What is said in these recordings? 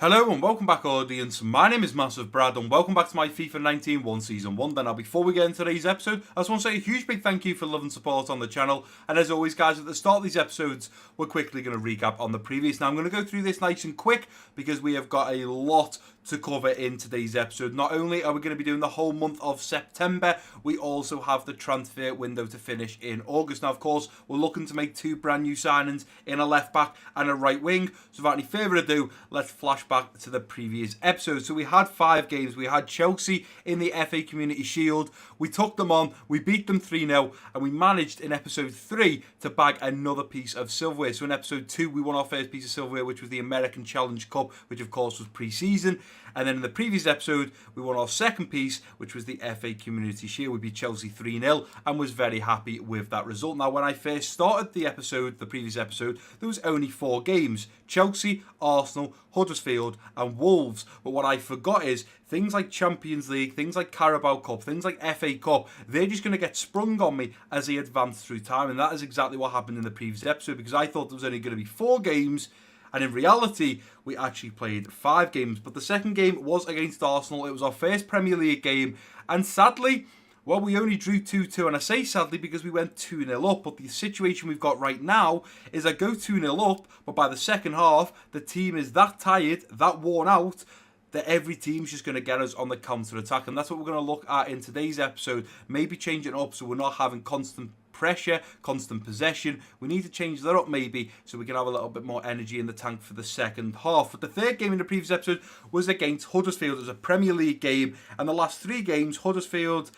Hello and welcome back, audience. My name is MassiveBrad and welcome back to my FIFA 19 1 Season 1. Now, before we get into today's episode, I just want to say a huge big thank you for love and support on the channel. And as always, guys, at the start of these episodes, we're quickly going to recap on the previous. Now, I'm going to go through this nice and quick because we have got a lot to cover in today's episode. Not only are we going to be doing the whole month of September, we also have the transfer window to finish in August. Now, of course, we're looking to make two brand new signings in a left back and a right wing. So without any further ado, let's flash back to the previous episode. So we had 5 games. We had Chelsea in the FA Community Shield. We took them on, we beat them 3-0, and we managed in episode 3 to bag another piece of silverware. So in episode 2, we won our first piece of silverware, which was the American Challenge Cup, which of course was pre-season. And then in the previous episode, we won our second piece, which was the FA Community Shield. We beat Chelsea 3-0 and was very happy with that result. Now, when I first started the episode, the previous episode, there was only 4 games: Chelsea, Arsenal, Huddersfield and Wolves. But what I forgot is things like Champions League, things like Carabao Cup, things like FA Cup, they're just going to get sprung on me as they advance through time. And that is exactly what happened in the previous episode, because I thought there was only going to be 4 games. And in reality, we actually played 5 games. But the second game was against Arsenal. It was our first Premier League game. And sadly, well, we only drew 2-2. And I say sadly because we went 2-0 up. But the situation we've got right now is I go 2-0 up. But by the second half, the team is that tired, that worn out, that every team's just going to get us on the counter-attack. And that's what we're going to look at in today's episode. Maybe change it up so we're not having constant pressure, constant possession. We need to change that up maybe so we can have a little bit more energy in the tank for the second half. But the third game in the previous episode was against Huddersfield. It was a Premier League game, and the last 3 games, Huddersfield,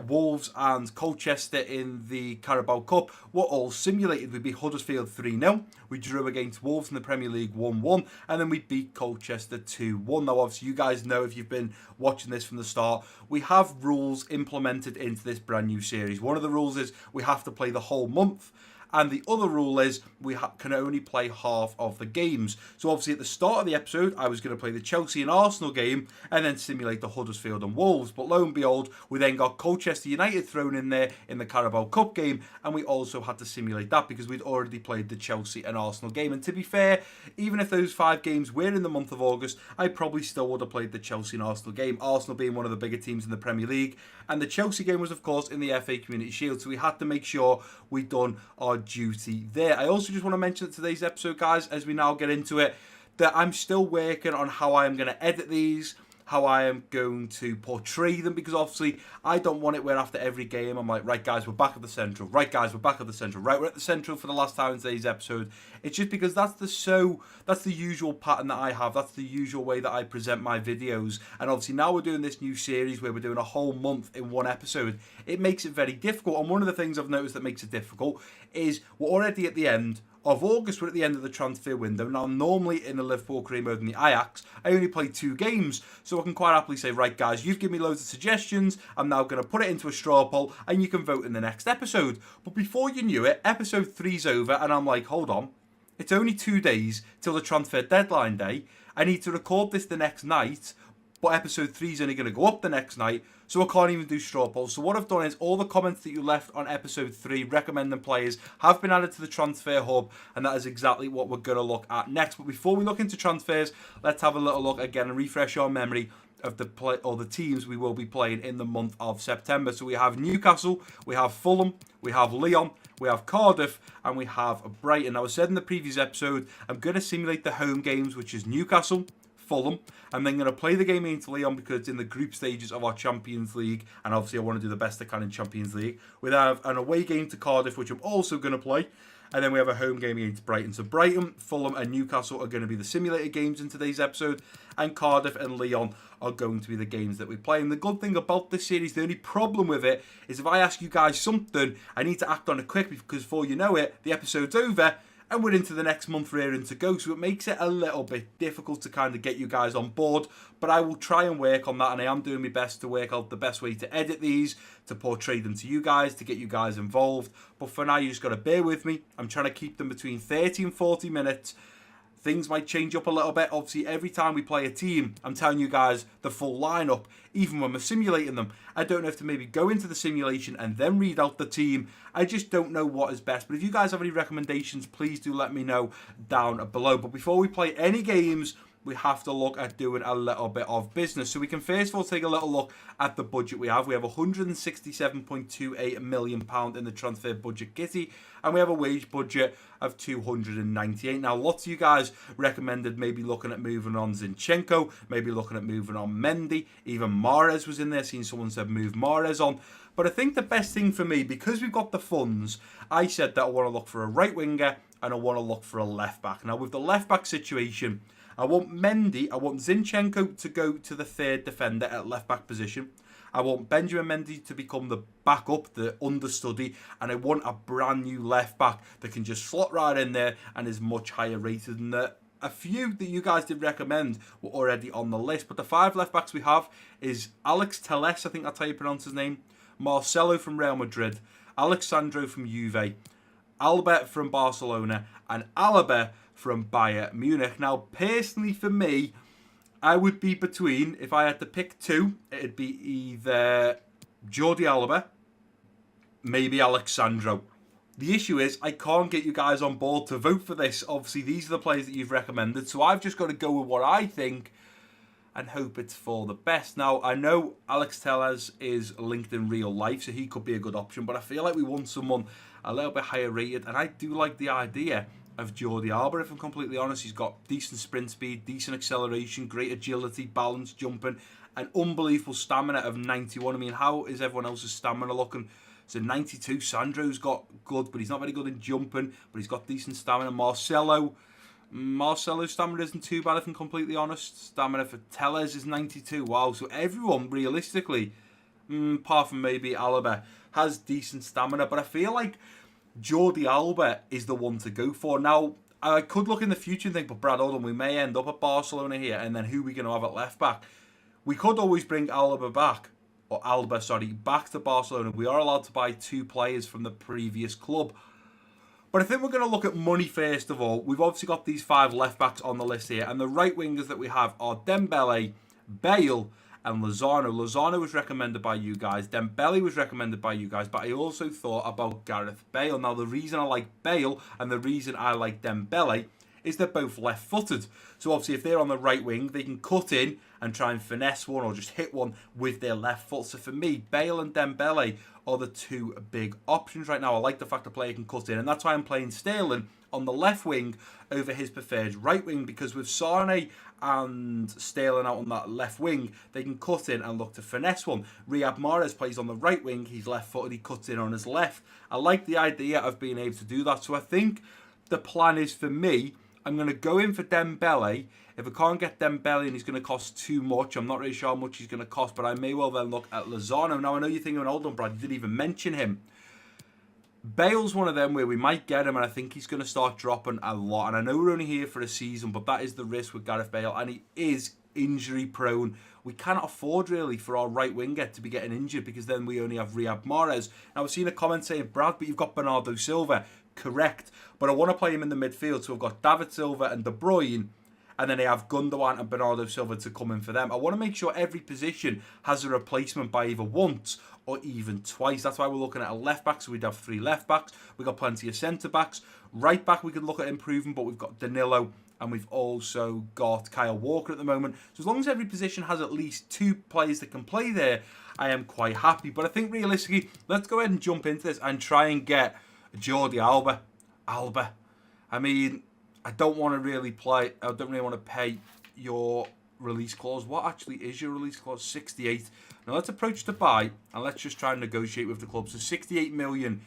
Wolves and Colchester in the Carabao Cup, were all simulated. We beat Huddersfield 3-0, we drew against Wolves in the Premier League 1-1, and then we beat Colchester 2-1. Now, obviously, you guys know, if you've been watching this from the start, we have rules implemented into this brand new series. One of the rules is we have to play the whole month, and the other rule is we can only play half of the games. So obviously at the start of the episode, I was going to play the Chelsea and Arsenal game and then simulate the Huddersfield and Wolves. But lo and behold, we then got Colchester United thrown in there in the Carabao Cup game, and we also had to simulate that because we'd already played the Chelsea and Arsenal game. And to be fair, even if those 5 games were in the month of August, I probably still would have played the Chelsea and Arsenal game. Arsenal being one of the bigger teams in the Premier League, and the Chelsea game was of course in the FA Community Shield. So we had to make sure we'd done our duty there. I also just want to mention that today's episode, guys, as we now get into it, that I'm still working on how I am going to edit these, how I am going to portray them, because obviously I don't want it where after every game I'm like, right guys, we're back at the Central, right guys, we're back at the Central, right, we're at the Central for the last time in today's episode. It's just because that's the usual pattern that I have, that's the usual way that I present my videos. And obviously now we're doing this new series where we're doing a whole month in one episode. It makes it very difficult, and one of the things I've noticed that makes it difficult is we're already at the end of August. We're at the end of the transfer window. Now, normally in the Liverpool career mode and the Ajax, I only play 2 games. So I can quite happily say, right guys, you've given me loads of suggestions. I'm now going to put it into a straw poll and you can vote in the next episode. But before you knew it, episode 3's over and I'm like, hold on. It's only 2 days till the transfer deadline day. I need to record this the next night, but episode 3 is only going to go up the next night, so I can't even do straw polls. So what I've done is all the comments that you left on episode 3 recommending players have been added to the transfer hub, and that is exactly what we're going to look at next. But before we look into transfers, let's have a little look again and refresh our memory of the teams we will be playing in the month of September. So we have Newcastle, we have Fulham, we have Lyon, we have Cardiff, and we have Brighton. Now, I said in the previous episode, I'm going to simulate the home games, which is Newcastle, Fulham. I'm then going to play the game against Lyon because it's in the group stages of our Champions League, and obviously I want to do the best I can in Champions League. We have an away game to Cardiff, which I'm also going to play, and then we have a home game against Brighton. So Brighton, Fulham and Newcastle are going to be the simulated games in today's episode, and Cardiff and Lyon are going to be the games that we play. And the good thing about this series, the only problem with it, is if I ask you guys something, I need to act on it quick, because before you know it, the episode's over and we're into the next month rearing to go. So it makes it a little bit difficult to kind of get you guys on board. But I will try and work on that, and I am doing my best to work out the best way to edit these, to portray them to you guys, to get you guys involved. But for now, you just got to bear with me. I'm trying to keep them between 30 and 40 minutes. Things might change up a little bit. Obviously, every time we play a team, I'm telling you guys the full lineup, even when we're simulating them. I don't know if to maybe go into the simulation and then read out the team. I just don't know what is best. But if you guys have any recommendations, please do let me know down below. But before we play any games, we have to look at doing a little bit of business. So we can first of all take a little look at the budget we have. We have £167.28 million in the transfer budget kitty, and we have a wage budget of 298. Now, lots of you guys recommended maybe looking at moving on Zinchenko, maybe looking at moving on Mendy, even Mahrez was in there. Seen someone said move Mahrez on. But I think the best thing for me, because we've got the funds, I said that I want to look for a right winger and I want to look for a left back. Now, with the left back situation, I want Mendy, I want Zinchenko to go to the third defender at left back position. I want Benjamin Mendy to become the backup, the understudy, and I want a brand new left back that can just slot right in there and is much higher rated than that. A few that you guys did recommend were already on the list, but the 5 left backs we have is Alex Telles, I think that's how you pronounce his name, Marcelo from Real Madrid, Alexandro from Juve, Albert from Barcelona, and Alaba from Bayern Munich. Now, personally for me, I would be between, if I had to pick 2, it'd be either Jordi Alba, maybe Alexandro. The issue is, I can't get you guys on board to vote for this. Obviously, these are the players that you've recommended, so I've just got to go with what I think and hope it's for the best. Now, I know Alex Telles is linked in real life, so he could be a good option, but I feel like we want someone a little bit higher rated, and I do like the idea of Jordi Alba, if I'm completely honest. He's got decent sprint speed, decent acceleration, great agility, balance, jumping, and unbelievable stamina of 91. I mean, how is everyone else's stamina looking? So 92, Sandro's got good, but he's not very good in jumping, but he's got decent stamina. Marcelo's stamina isn't too bad, if I'm completely honest. Stamina for Telles is 92. Wow, so everyone, realistically, apart from maybe Alaba, has decent stamina, but I feel like Jordi Alba is the one to go for. Now, I could look in the future and think, but Brad, hold on, we may end up at Barcelona here, and then who are we going to have at left back? We could always bring Alba back to Barcelona. We are allowed to buy 2 players from the previous club. But I think we're going to look at money first of all. We've obviously got these 5 left backs on the list here, and the right wingers that we have are Dembele, Bale, and Lozano. Lozano was recommended by you guys. Dembele was recommended by you guys. But I also thought about Gareth Bale. Now, the reason I like Bale and the reason I like Dembele is they're both left-footed. So, obviously, if they're on the right wing, they can cut in and try and finesse one or just hit one with their left foot. So, for me, Bale and Dembele are the 2 big options right now. I like the fact the player can cut in. And that's why I'm playing Sterling on the left wing over his preferred right wing, because with Sane and Sterling out on that left wing, they can cut in and look to finesse one. Riyad Mahrez plays on the right wing, he's left-footed, he cuts in on his left. I like the idea of being able to do that, so I think the plan is, for me, I'm going to go in for Dembele. If I can't get Dembele and he's going to cost too much, I'm not really sure how much he's going to cost, but I may well then look at Lozano. Now, I know you're thinking, hold on, Brad, you didn't even mention him. Bale's one of them where we might get him, and I think he's going to start dropping a lot. And I know we're only here for a season, but that is the risk with Gareth Bale, and he is injury prone. We cannot afford, really, for our right winger to be getting injured, because then we only have Riyad Mahrez. Now, I've seen a comment saying, Brad, but you've got Bernardo Silva. Correct, but I want to play him in the midfield, so I've got David Silva and De Bruyne, and then I have Gundogan and Bernardo Silva to come in for them. I want to make sure every position has a replacement by either once or even twice. That's why we're looking at a left back, so we'd have 3 left backs. We've got plenty of centre backs. Right back, we could look at improving, but we've got Danilo, and we've also got Kyle Walker at the moment. So as long as every position has at least 2 players that can play there, I am quite happy. But I think realistically, let's go ahead and jump into this and try and get Jordi Alba. I mean, I don't want to really play. I don't really want to pay your release clause. What actually is your release clause? 68. Now let's approach the buy and let's just try and negotiate with the club. So 68 million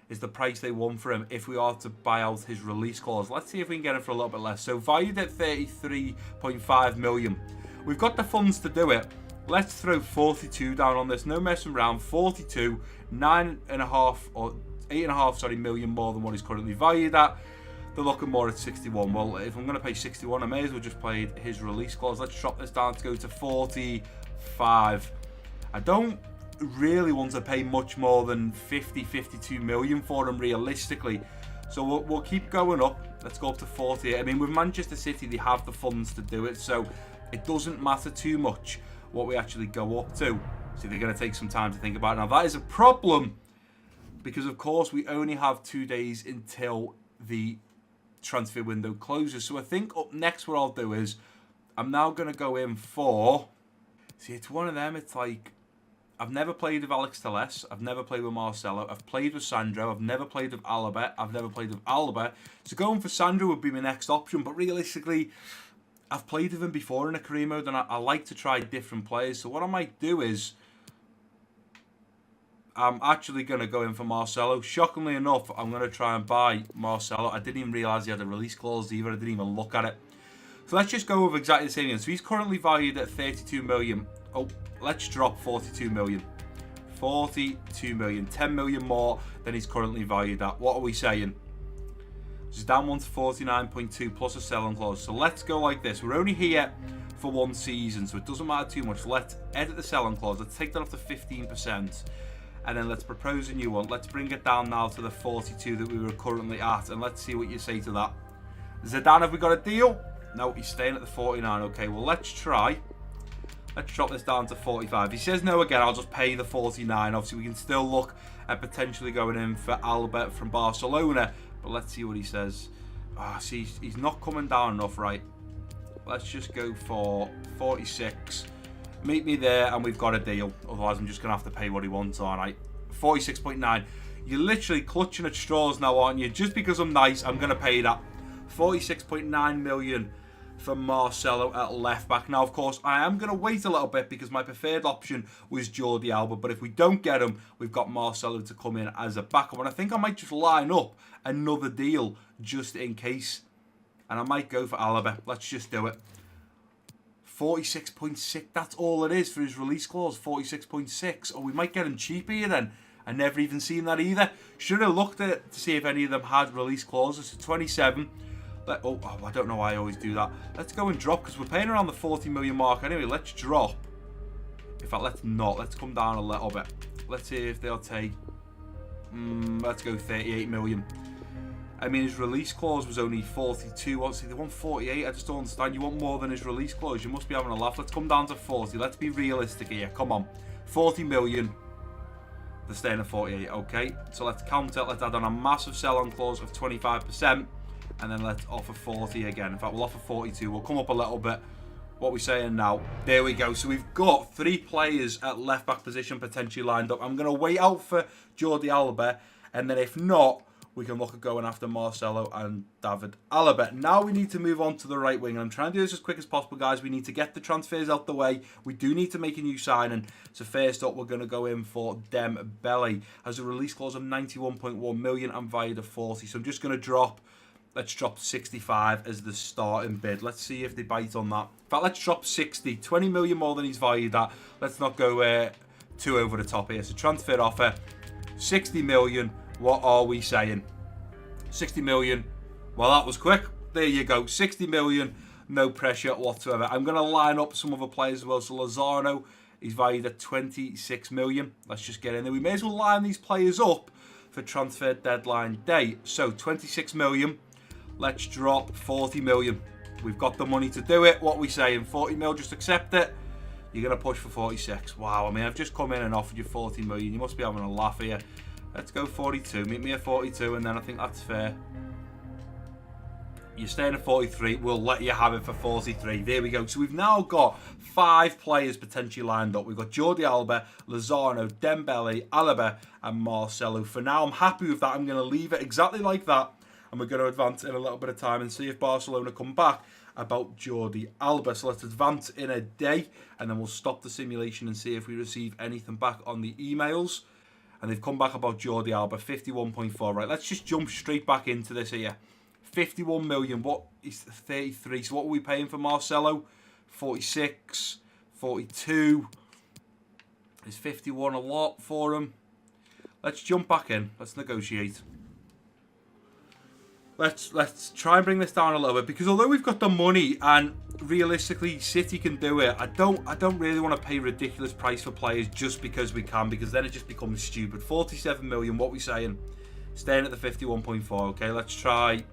is the price they want for him if we are to buy out his release clause. Let's see if we can get him for a little bit less. So valued at 33.5 million. We've got the funds to do it. Let's throw 42 down on this. No messing around. 42, 9.5 or 8.5 million more than what he's currently valued at. They're looking more at 61. Well, if I'm going to pay 61, I may as well just play his release clause. Let's drop this down to go to 45. I don't really want to pay much more than 52 million for him realistically. So we'll keep going up. Let's go up to 40. I mean, with Manchester City, they have the funds to do it, so it doesn't matter too much what we actually go up to. So they're going to take some time to think about it. Now, that is a problem because, of course, we only have 2 days until the transfer window closes. So I think up next what I'll do is I'm now going to go in for... See, it's one of them. It's like... I've never played with Alex Telles. I've never played with Marcelo. I've played with Sandro. I've never played with Alaba. I've never played with Alaba. So going for Sandro would be my next option. But realistically, I've played with him before in a career mode, and I like to try different players. So what I might do is... I'm actually going to go in for Marcelo. Shockingly enough, I'm going to try and buy Marcelo. I didn't even realise he had a release clause either. I didn't even look at it. So let's just go with exactly the same. So he's currently valued at 32 million. Oh, let's drop 42 million. 42 million. 10 million more than he's currently valued at. What are we saying? It's down one to 49.2 plus a selling clause. So let's go like this. We're only here for one season, so it doesn't matter too much. Let's edit the selling clause. Let's take that off to 15%. And then let's propose a new one. Let's bring it down now to the 42 that we were currently at. And let's see what you say to that. Zidane, have we got a deal? No, he's staying at the 49. Okay, well, let's try. Let's drop this down to 45. If he says no again, I'll just pay the 49. Obviously, we can still look at potentially going in for Alba from Barcelona. But let's see what he says. See, he's not coming down enough, right? Let's just go for 46. Meet me there, and we've got a deal. Otherwise, I'm just going to have to pay what he wants, aren't I? 46.9. You're literally clutching at straws now, aren't you? Just because I'm nice, I'm going to pay that. 46.9 million for Marcelo at left back. Now, of course, I am going to wait a little bit because my preferred option was Jordi Alba. But if we don't get him, we've got Marcelo to come in as a backup. And I think I might just line up another deal just in case. And I might go for Alaba. Let's just do it. 46.6. That's all it is for his release clause. 46.6. Oh, we might get him cheaper here then. I never even seen that either. Should have looked at it to see if any of them had release clauses. So 27. Oh, I don't know why I always do that. Let's go and drop because we're paying around the 40 million mark anyway. Let's drop. In fact, let's not. Let's come down a little bit. Let's see if they'll take... let's go 38 million. I mean, his release clause was only 42. Obviously, they want 48. I just don't understand. You want more than his release clause. You must be having a laugh. Let's come down to 40. Let's be realistic here. Come on. 40 million. They're staying at 48. Okay. So let's counter. Let's add on a massive sell-on clause of 25%. And then let's offer 40 again. In fact, we'll offer 42. We'll come up a little bit. What are we saying now? There we go. So we've got 3 players at left-back position potentially lined up. I'm going to wait out for Jordi Alba. And then if not, we can look at going after Marcelo and David Alaba. Now we need to move on to the right wing. I'm trying to do this as quick as possible, guys. We need to get the transfers out the way. We do need to make a new signing. So first up, we're going to go in for Dembele. Has a release clause of 91.1 million and valued at 40. So I'm just going to drop... Let's drop 65 as the starting bid. Let's see if they bite on that. In fact, let's drop 60. 20 million more than he's valued at. Let's not go too over the top here. So transfer offer, 60 million. What are we saying? 60 million. Well, that was quick. There you go. 60 million. No pressure whatsoever. I'm going to line up some other players as well. So Lozano, he's valued at 26 million. Let's just get in there. We may as well line these players up for transfer deadline day. So 26 million. Let's drop 40 million. We've got the money to do it. What are we saying? 40 mil, just accept it. You're going to push for 46. Wow, I mean, I've just come in and offered you 40 million. You must be having a laugh here. Let's go 42. Meet me at 42, and then I think that's fair. You're staying at 43. We'll let you have it for 43. There we go. So we've now got 5 players potentially lined up. We've got Jordi Alba, Lozano, Dembele, Alaba, and Marcelo. For now, I'm happy with that. I'm going to leave it exactly like that. And we're going to advance in a little bit of time and see if Barcelona come back about Jordi Alba. So let's advance in a day, and then we'll stop the simulation and see if we receive anything back on the emails. And they've come back about Jordi Alba, 51.4. Right, let's just jump straight back into this here. 51 million. What is 33? So what are we paying for Marcelo? 46, 42. Is 51 a lot for him? Let's jump back in. Let's negotiate. Let's try and bring this down a little bit, because although we've got the money and realistically City can do it, I don't really want to pay ridiculous price for players just because we can, because then it just becomes stupid. 47 million, what are we saying? Staying at the 51.4. Okay, let's try.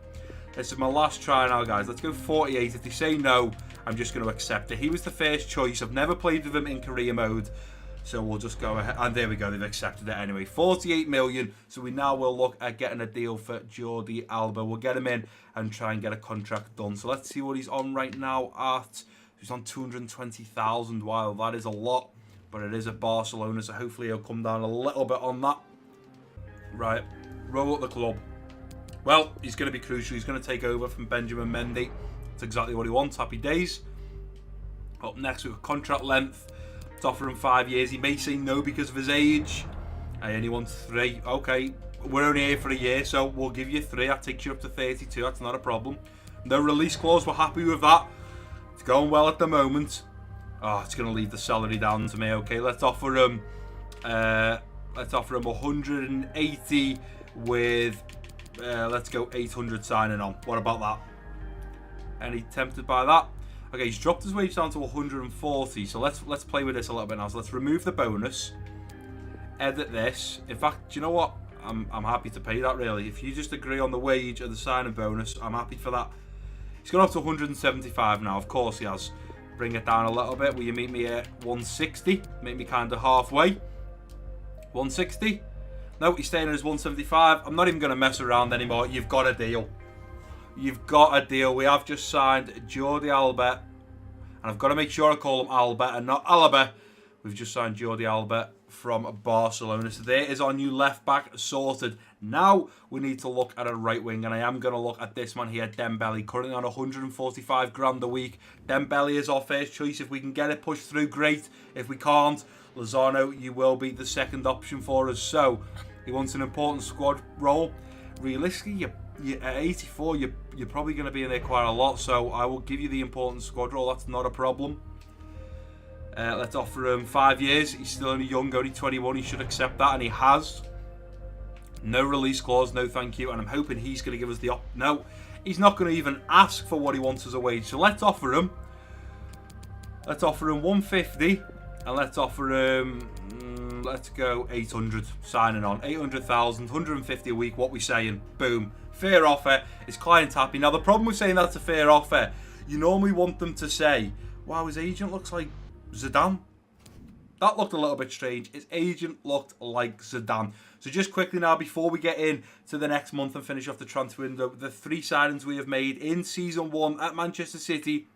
This is my last try now, guys. Let's go 48. If they say no, I'm just going to accept it. He was the first choice. I've never played with him in career mode. So we'll just go ahead. And there we go. They've accepted it anyway. 48 million. So we now will look at getting a deal for Jordi Alba. We'll get him in and try and get a contract done. So let's see what he's on right now at He's on 220,000. Wow, that is a lot. But it is at Barcelona, so hopefully he'll come down a little bit on that. Right, roll up the club. Well, he's going to be crucial. He's going to take over from Benjamin Mendy. That's exactly what he wants. Happy days. Up next, we've got contract length. Let's offer him 5 years. He may say no because of his age. He only wants 3. Okay, we're only here for a year, so we'll give you 3. That takes you up to 32. That's not a problem. No release clause. We're happy with that. It's going well at the moment. Oh, it's going to leave the salary down to me. Okay, let's offer him 180 with let's go 800 signing on. What about that? Any tempted by that? Okay, he's dropped his wage down to 140. So let's play with this a little bit now. So let's remove the bonus. Edit this. In fact, do you know what? I'm happy to pay that, really. If you just agree on the wage and the signing bonus, I'm happy for that. He's gone up to 175 now. Of course he has. Bring it down a little bit. Will you meet me at 160? Make me kind of halfway. 160? No, he's staying at his 175. I'm not even going to mess around anymore. You've got a deal. You've got a deal. We have just signed Jordi Alba. And I've got to make sure I call him Alba and not Alaba. We've just signed Jordi Alba from Barcelona. So there is our new left back sorted. Now we need to look at a right wing, and I am going to look at this man here, Dembele, currently on 145 grand a week. Dembele is our first choice. If we can get it pushed through, great. If we can't, Lozano, you will be the second option for us. So he wants an important squad role. Realistically, at 84, you're probably going to be in there quite a lot. So I will give you the important squad role. That's not a problem. Let's offer him 5 years. He's still only young, only 21. He should accept that, and he has. No release clause, no thank you. And I'm hoping he's going to give us the no, he's not going to even ask for what he wants as a wage. So let's offer him 150, and let's offer him let's go 800 signing on. 800,000, 150 a week. What we saying? Boom. Fair offer. Is client happy? Now the problem with saying that's a fair offer, you normally want them to say, wow, his agent looks like Zidane. That looked a little bit strange. His agent looked like Zidane. So just quickly now, before we get in to the next month and finish off the transfer window, the 3 signings we have made in Season 1 at Manchester City.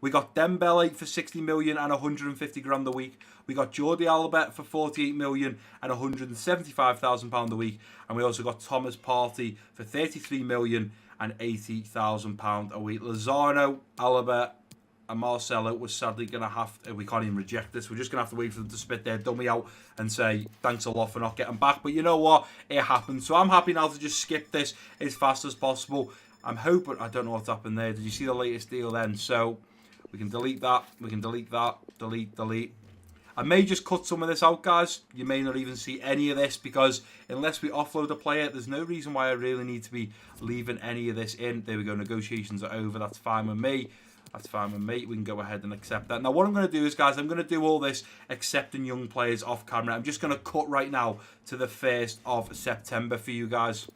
We got Dembele for 60 million and 150 grand a week. We got Jordi Alba for 48 million and 175,000 pound a week. And we also got Thomas Partey for 33 million and 80,000 pound a week. Lozano, Alaba, and Marcelo was sadly going to have to, we can't even reject this. We're just going to have to wait for them to spit their dummy out and say, thanks a lot for not getting back. But you know what? It happened. So I'm happy now to just skip this as fast as possible. I'm hoping, I don't know what's happened there. Did you see the latest deal then? So we can delete that. We can delete that. Delete. I may just cut some of this out, guys. You may not even see any of this because unless we offload a player, there's no reason why I really need to be leaving any of this in. There we go. Negotiations are over. That's fine with me. That's fine with me. We can go ahead and accept that. Now, what I'm going to do is, guys, I'm going to do all this accepting young players off camera. I'm just going to cut right now to the 1st of September for you guys.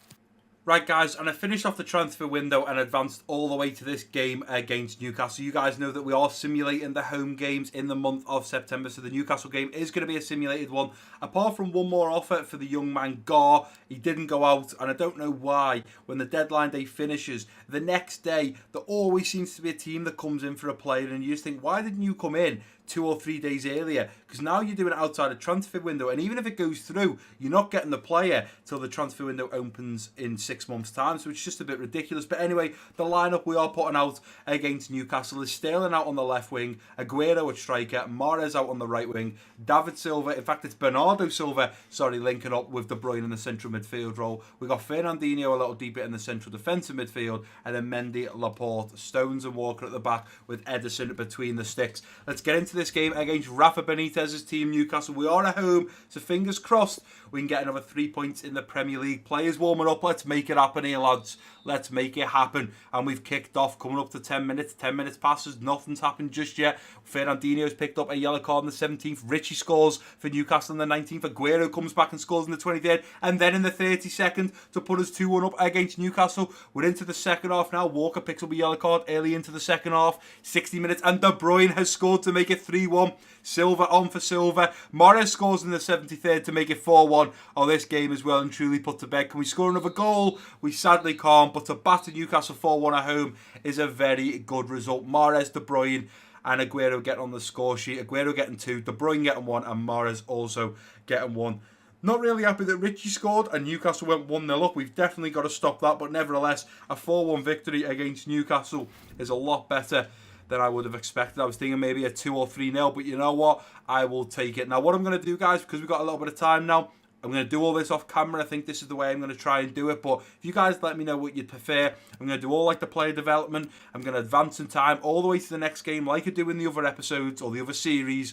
Right, guys, and I finished off the transfer window and advanced all the way to this game against Newcastle. You guys know that we are simulating the home games in the month of September, so the Newcastle game is going to be a simulated one. Apart from one more offer for the young man, Gar, he didn't go out, and I don't know why. When the deadline day finishes, the next day, there always seems to be a team that comes in for a player, and you just think, why didn't you come in 2 or 3 days earlier? Because now you're doing it outside a transfer window, and even if it goes through, you're not getting the player till the transfer window opens in 6 months' time, so it's just a bit ridiculous. But anyway, the lineup we are putting out against Newcastle is Sterling out on the left wing, Aguero at striker, Mahrez out on the right wing, David Silva, in fact it's Bernardo Silva, linking up with De Bruyne in the central midfield role. We got Fernandinho a little deeper in the central defensive midfield, and then Mendy, Laporte, Stones and Walker at the back with Ederson between the sticks. Let's get into this game against Rafa Benitez's team, Newcastle. We are at home, so fingers crossed we can get another 3 points in the Premier League. Players warming up. Let's make it happen here, lads. Let's make it happen. And we've kicked off, coming up to 10 minutes. 10 minutes passes. Nothing's happened just yet. Fernandinho's picked up a yellow card in the 17th. Richie scores for Newcastle in the 19th. Aguero comes back and scores in the 23rd. And then in the 32nd to put us 2-1 up against Newcastle. We're into the second half now. Walker picks up a yellow card early into the second half. 60 minutes. And De Bruyne has scored to make it 3-1. Silva on for Silva. Mahrez scores in the 73rd to make it 4-1. Oh, this game is well and truly put to bed. Can we score another goal? We sadly can't, but to batter Newcastle 4-1 at home is a very good result. Mahrez, De Bruyne, and Aguero getting on the score sheet. Aguero getting 2, De Bruyne getting 1, and Mahrez also getting 1. Not really happy that Richie scored and Newcastle went 1-0 up. We've definitely got to stop that, but nevertheless, a 4-1 victory against Newcastle is a lot better than I would have expected. I was thinking maybe a 2 or 3-0, but you know what? I will take it. Now, what I'm going to do, guys, because we've got a little bit of time now, I'm going to do all this off camera. I think this is the way I'm going to try and do it. But if you guys let me know what you'd prefer, I'm going to do all like the player development. I'm going to advance in time all the way to the next game like I do in the other episodes or the other series.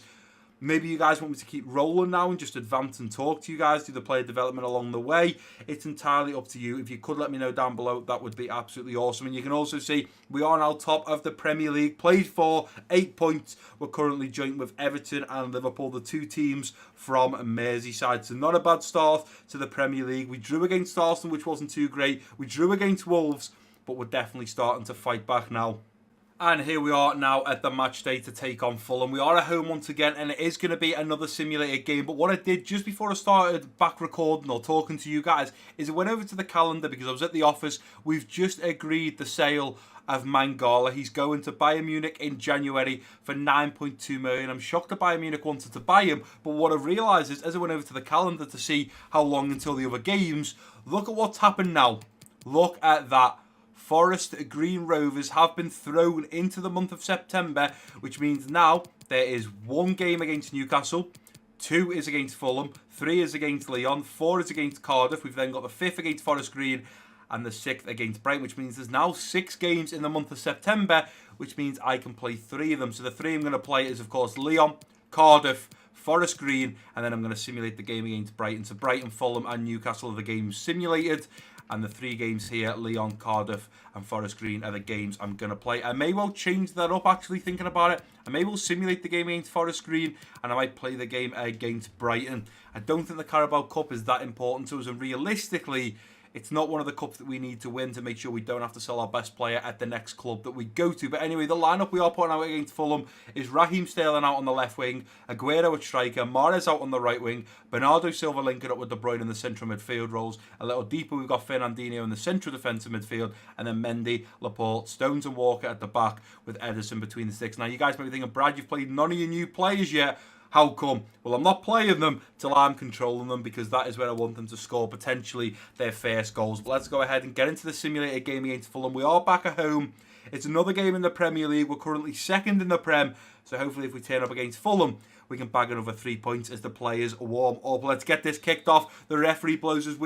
Maybe you guys want me to keep rolling now and just advance and talk to you guys, do the player development along the way. It's entirely up to you. If you could let me know down below, that would be absolutely awesome. And you can also see we are now top of the Premier League. Played for 8 points. We're currently joint with Everton and Liverpool, the 2 teams from Merseyside. So not a bad start to the Premier League. We drew against Arsenal, which wasn't too great. We drew against Wolves, but we're definitely starting to fight back now. And here we are now at the match day to take on Fulham. We are at home once again, and it is going to be another simulated game. But what I did just before I started back recording or talking to you guys is I went over to the calendar because I was at the office. We've just agreed the sale of Mangala. He's going to Bayern Munich in January for 9.2 million. I'm shocked that Bayern Munich wanted to buy him, but what I've realised is as I went over to the calendar to see how long until the other games, look at what's happened now. Look at that. Forest Green Rovers have been thrown into the month of September, which means now there is 1 game against Newcastle, 2 is against Fulham, 3 is against Lyon, 4 is against Cardiff. We've then got the 5th against Forest Green and the 6th against Brighton, which means there's now 6 games in the month of September, which means I can play 3 of them. So the 3 I'm going to play is, of course, Lyon, Cardiff, Forest Green, and then I'm going to simulate the game against Brighton. So Brighton, Fulham and Newcastle are the games simulated. And the 3 games here, Lyon, Cardiff and Forest Green, are the games I'm going to play. I may well change that up, actually, thinking about it. I may well simulate the game against Forest Green, and I might play the game against Brighton. I don't think the Carabao Cup is that important to us, and realistically, it's not one of the cups that we need to win to make sure we don't have to sell our best player at the next club that we go to. But anyway, the lineup we are putting out against Fulham is Raheem Sterling out on the left wing, Aguero at striker, Mahrez out on the right wing, Bernardo Silva linking up with De Bruyne in the central midfield roles. A little deeper, we've got Fernandinho in the central defensive midfield, and then Mendy, Laporte, Stones and Walker at the back with Ederson between the sticks. Now, you guys might be thinking, Brad, you've played none of your new players yet. How come? Well, I'm not playing them till I'm controlling them because that is where I want them to score potentially their first goals. But let's go ahead and get into the simulated game against Fulham. We are back at home. It's another game in the Premier League. We're currently 2nd in the Prem. So hopefully if we turn up against Fulham, we can bag another 3 points as the players warm up. Let's get this kicked off. The referee blows his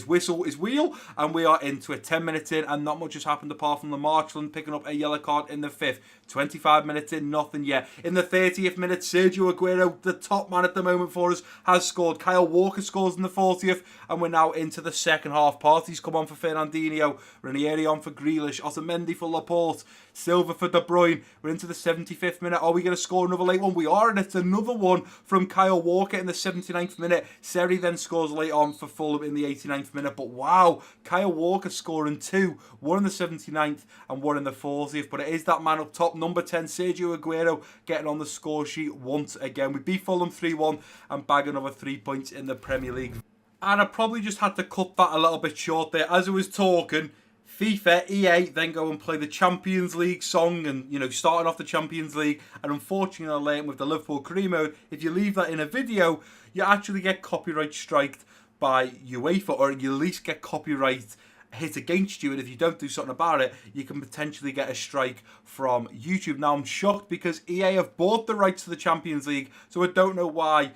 whistle, and we are into it. 10 minutes in, and not much has happened apart from the Marchland picking up a yellow card in the 5th. 25 minutes in, nothing yet. In the 30th minute, Sergio Aguero, the top man at the moment for us, has scored. Kyle Walker scores in the 40th, and we're now into the second half. Parties come on for Fernandinho, Ranieri on for Grealish, Otamendi for Laporte, Silva for De Bruyne. We're into the 75th minute. Are we going to score another late one? We are, and it's another one from Kyle Walker in the 79th minute. Seri then scores late on for Fulham in the 89th minute. But wow, Kyle Walker scoring 2, 1 in the 79th and 1 in the 40th. But it is that man up top, number 10, Sergio Aguero, getting on the score sheet once again. We beat Fulham 3-1 and bag another 3 points in the Premier League. And I probably just had to cut that a little bit short there. As I was talking, FIFA, EA, then go and play the Champions League song and, starting off the Champions League. And unfortunately, with the Liverpool career mode, if you leave that in a video, you actually get copyright striked by UEFA, or you at least get copyright hit against you. And if you don't do something about it, you can potentially get a strike from YouTube. Now, I'm shocked because EA have bought the rights to the Champions League, so I don't know why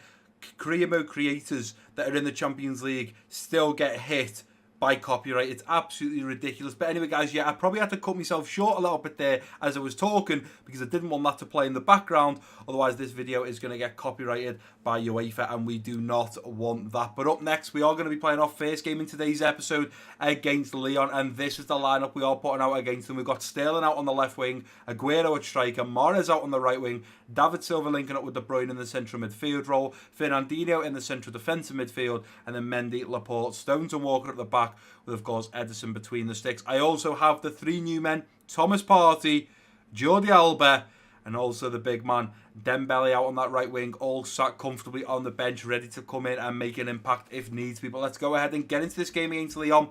career mode creators that are in the Champions League still get hit by copyright. It's absolutely ridiculous. But anyway, guys, I probably had to cut myself short a little bit there as I was talking because I didn't want that to play in the background. Otherwise, this video is going to get copyrighted by UEFA, and we do not want that. But up next, we are going to be playing our first game in today's episode against Lyon, and this is the lineup we are putting out against them. We've got Sterling out on the left wing, Aguero at striker, Mahrez out on the right wing, David Silva linking up with De Bruyne in the central midfield role, Fernandinho in the central defensive midfield, and then Mendy, Laporte, Stones and Walker at the back, with, of course, Ederson between the sticks. I also have the 3 new men, Thomas Partey, Jordi Alba, and also the big man, Dembele out on that right wing, all sat comfortably on the bench, ready to come in and make an impact if needs be. But let's go ahead and get into this game against Lyon.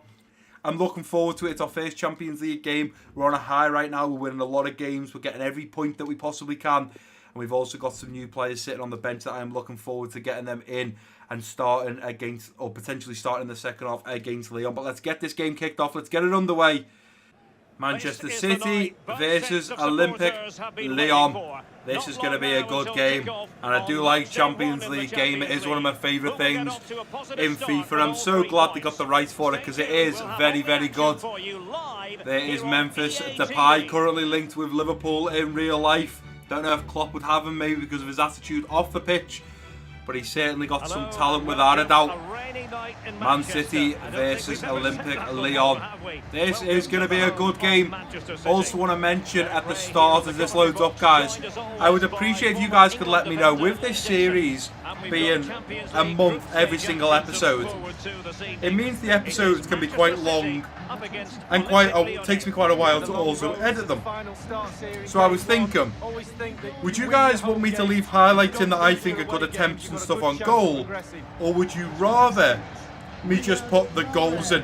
I'm looking forward to it. It's our first Champions League game. We're on a high right now. We're winning a lot of games. We're getting every point that we possibly can. And we've also got some new players sitting on the bench that I am looking forward to getting them in and starting against, or potentially starting the second half against Lyon. But let's get this game kicked off. Let's get it underway. Manchester City versus Olympic Lyon. This is going to be a good game, and I do like Champions League game. It is one of my favourite things in FIFA. I'm so glad they got the rights for it because it is very, very good. There is Memphis Depay, currently linked with Liverpool in real life. Don't know if Klopp would have him, maybe because of his attitude off the pitch, but he's certainly got some talent without a doubt. Man City versus Olympic Lyon. This is going to be a good game. Also want to mention at the start as this loads up, guys, I would appreciate if you guys could let me know, with this series being a month every single episode, it means the episodes can be quite long and it takes me quite a while to also edit them. So I was thinking, would you guys want me to leave highlights in that I think are good attempts and stuff on goal, or would you rather me just put the goals in?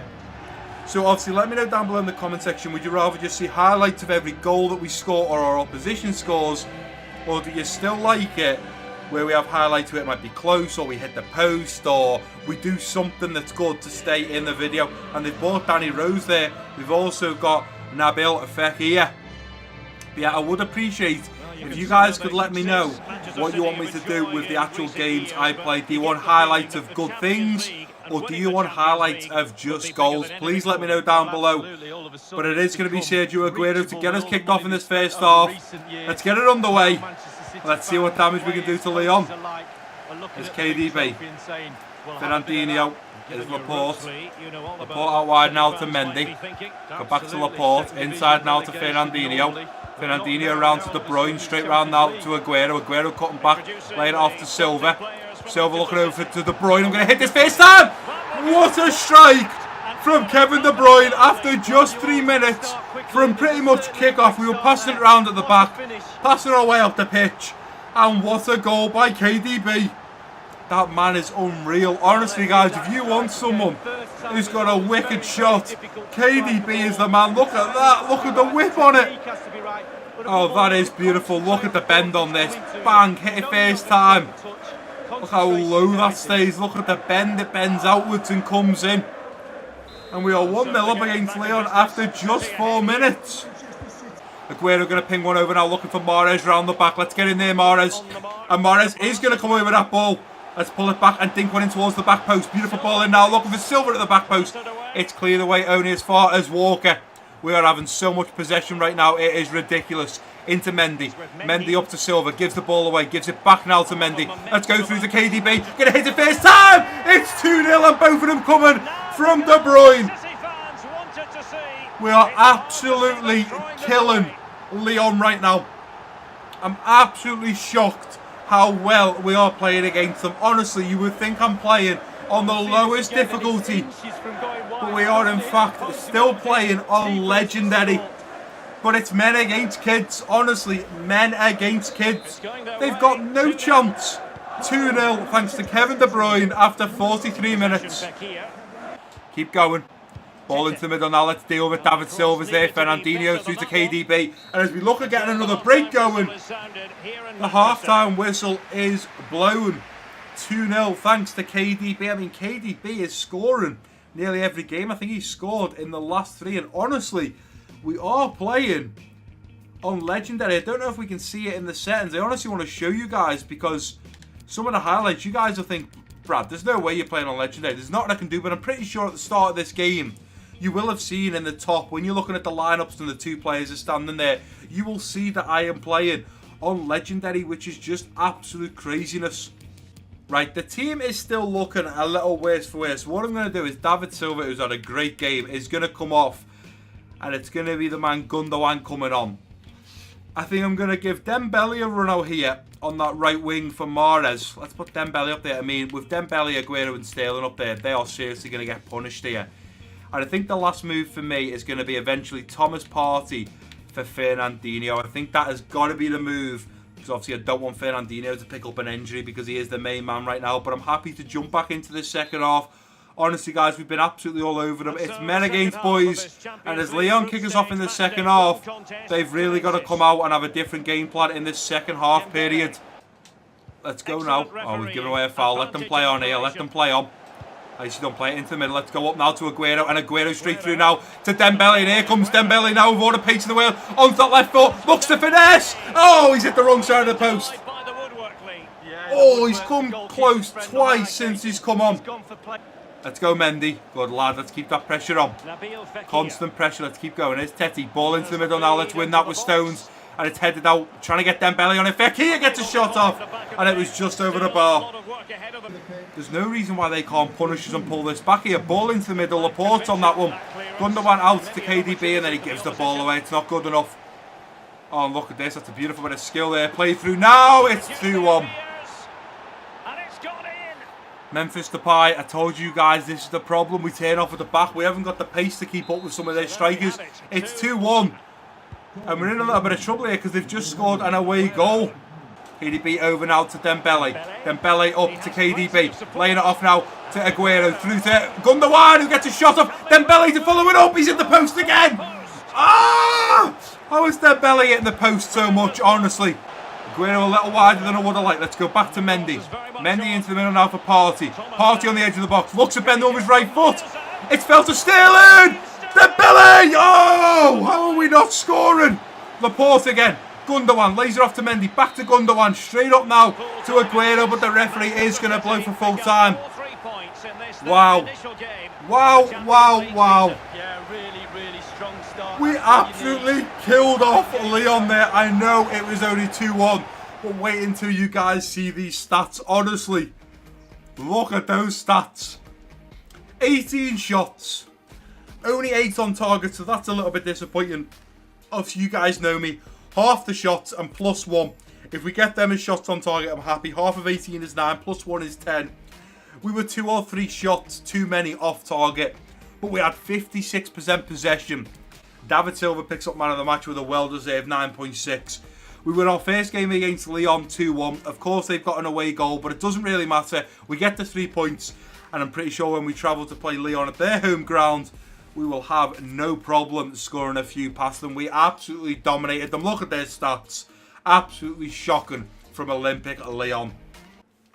So obviously let me know down below in the comment section, would you rather just see highlights of every goal that we score or our opposition scores, or do you still like it where we have highlights where it might be close, or we hit the post, or we do something that's good to stay in the video? And they've bought Danny Rose there. We've also got Nabil Fekir. Yeah, I would appreciate if you guys could let me know what you want me to do with the actual games I play. Do you want highlights of good things, or do you want highlights of just goals? Please let me know down below. But it is going to be Sergio Aguero to get us kicked off in this first half. Let's get it underway. Let's see what damage we can do to Lyon. It's KDB. Fernandinho. Is Laporte. Laporte out wide now to Mendy. Go back to Laporte. Inside now to Fernandinho. Fernandinho around to De Bruyne. Straight round now to Aguero. Aguero cutting back. Laying it off to Silva. Silva looking over to De Bruyne. I'm going to hit this first time. What a strike from Kevin De Bruyne after just 3 minutes. From pretty much kick-off, we were passing it around at the back, passing our way up the pitch, and what a goal by KDB. That man is unreal. Honestly, guys, if you want someone who's got a wicked shot, KDB is the man. Look at that. Look at the whip on it. Oh, that is beautiful. Look at the bend on this. Bang, hit it first time. Look how low that stays. Look at the bend. It bends outwards and comes in. And we are 1-0 up against Lyon after just 4 minutes. Aguero going to ping one over now, looking for Mahrez round the back. Let's get in there, Mahrez. And Mahrez is going to come over that ball. Let's pull it back and dink one in towards the back post. Beautiful ball in now, looking for Silva at the back post. It's cleared away only as far as Walker. We are having so much possession right now, it is ridiculous. Into Mendy. Mendy up to Silva, gives the ball away, gives it back now to Mendy. Let's go through to KDB. Gonna hit it first time! It's 2-0 and both of them coming from De Bruyne. We are absolutely killing Lyon right now. I'm absolutely shocked how well we are playing against them. Honestly, you would think I'm playing on the lowest difficulty, but we are in fact still playing on legendary. But it's men against kids. Honestly, men against kids. They've got no chance. 2-0 thanks to Kevin De Bruyne after 43 minutes. Keep going. Ball into the middle now. Let's deal with David Silva's there. Fernandinho through to KDB. And as we look at getting another break going, the half-time whistle is blown. 2-0 thanks to KDB. I mean, KDB is scoring nearly every game. I think he's scored in the last 3. And honestly, we are playing on legendary. I don't know if we can see it in the settings. I honestly want to show you guys, because some of the highlights, you guys will think, Brad, there's no way you're playing on legendary. There's nothing I can do. But I'm pretty sure at the start of this game, you will have seen in the top, when you're looking at the lineups and the 2 players are standing there, you will see that I am playing on legendary, which is just absolute craziness. Right, the team is still looking a little worse for wear. So what I'm going to do is David Silva, who's had a great game, is going to come off. And it's going to be the man Gundogan coming on. I think I'm going to give Dembele a run out here on that right wing for Mahrez. Let's put Dembele up there. I mean, with Dembele, Aguero and Sterling up there, they are seriously going to get punished here. And I think the last move for me is going to be eventually Thomas Partey for Fernandinho. I think that has got to be the move. Because obviously I don't want Fernandinho to pick up an injury because he is the main man right now. But I'm happy to jump back into the second half Honestly, guys, we've been absolutely all over them. It's men against boys. And as Leon kick us off in the second half, they've really got to come out and have a different game plan in this second half period. Let's go now. Oh, we've given away a foul. Let them play on here. Let them play on. I see don't play it into the middle. Let's go up now to Aguero. And Aguero straight through now to Dembele. And here comes Dembele now with all the pace in the wheel. Onto that left foot. Looks to finesse. Oh, he's hit the wrong side of the post. Oh, he's come close twice since he's come on. Let's go, Mendy. Good lad. Let's keep that pressure on. Constant pressure. Let's keep going. There's Tetty. Ball into the middle now. Let's win that with Stones. And it's headed out. Trying to get Dembele on it. Fekir gets a shot off. And it was just over the bar. There's no reason why they can't punish us and pull this back here. Ball into the middle. Laporte on that one. Gundogan out to KDB. And then he gives the ball away. It's not good enough. Oh, look at this. That's a beautiful bit of skill there. Play through now. It's 2-1. Memphis Depay, I told you guys this is the problem. We turn off at the back. We haven't got the pace to keep up with some of their strikers. It's 2-1. And we're in a little bit of trouble here because they've just scored an away goal. KDB over now to Dembele. Dembele up to KDB. Laying it off now to Aguero. Through to Gundogan who gets a shot off. Dembele to follow it up. He's in the post again. Ah! How is Dembele hitting the post so much, honestly? Aguero a little wider than I would have liked. Let's go back to Mendy. Mendy into the middle now for Partey. Partey on the edge of the box. Looks at Ben over his right foot. It's fell to Sterling. Dembele! Oh! How are we not scoring? Laporte again. Gundogan lays it off to Mendy. Back to Gundogan. Straight up now to Aguero. But the referee is going to blow for full time. Wow. Wow, wow, wow. We absolutely killed off Leon there. I know it was only 2-1. But wait until you guys see these stats. Honestly, look at those stats. 18 shots. Only 8 on target, so that's a little bit disappointing. Obviously, you guys know me. Half the shots and +1. If we get them as shots on target, I'm happy. Half of 18 is 9, +1 is 10. We were 2 or 3 shots too many off target. But we had 56% possession. David Silva picks up man of the match with a well-deserved 9.6. We win our first game against Leon 2-1. Of course, they've got an away goal, but it doesn't really matter. We get the 3 points, and I'm pretty sure when we travel to play Leon at their home ground, we will have no problem scoring a few past them. We absolutely dominated them. Look at their stats. Absolutely shocking from Olympic Leon.